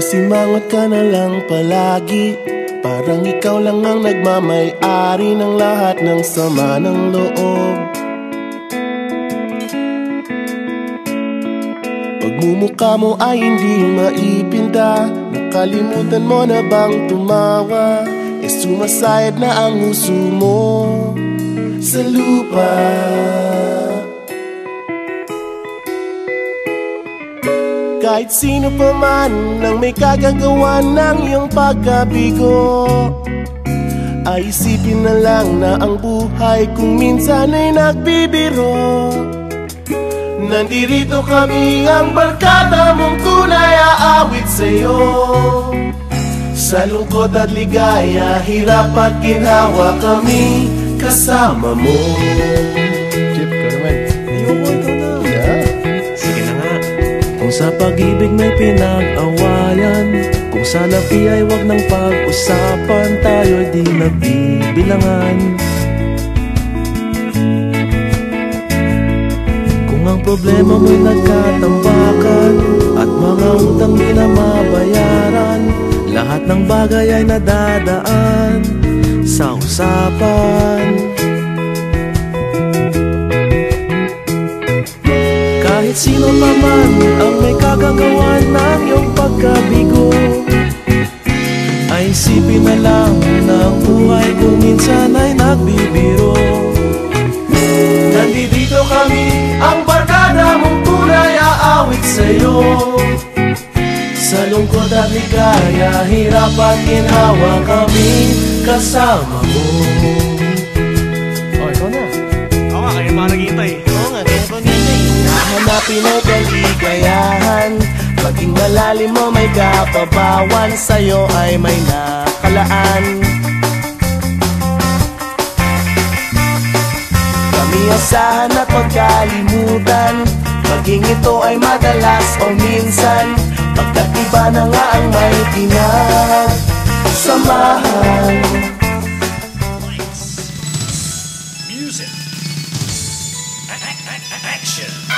Masimangot ka na lang palagi, parang ikaw lang ang nagmamay-ari ng lahat ng sama ng loob. Pagmumukha mo ay hindi maipinta, nakalimutan mo na bang tumawa? Sumasayad na ang huso mo sa lupa. Kahit sino pa man ang may kagagawa ng iyong pagkabigo, ay isipin na lang na ang buhay kung minsan ay nagbibiro. Nandirito kami, ang barkada mong tunay aawit sa'yo. Sa lungkot at ligaya, hirap at ginhawa, kami kasama mo. Chip, ka naman. Ayoko, ikaw na. Yeah. Sige na nga. Kung sa pag-ibig may pinag-awayan, kung sa labi ay wag nang pag-usapan, tayo'y di nagbibilangan. Kung ang problema mo'y nagkatambakan at mga utang di na mabayaran, lahat ng bagay ay nadadaan sa usapan. Kahit sino pa man ang may kagagawa ng iyong pagkabigo, ay isipin na lang na ang buhay kung minsan ay nagbibiro. Nandito kami, ang barkada mong tunay aawit sa'yo. Sa lungkot at ligaya, hirap at ginhawa, kami kasama mo. Oh, ikaw na. Oo nga, kaya pa naghihintay. Oo nga, kaya pa naghihintay. Hahanapin ay kaligayahan, maging malalim mo may kapabawan, sa'yo ay may nakalaan. Kami asahan at magkalimutan, maging ito ay madalas o minsan, pagkat iba na nga ang may pinagsamahan. Music. Action.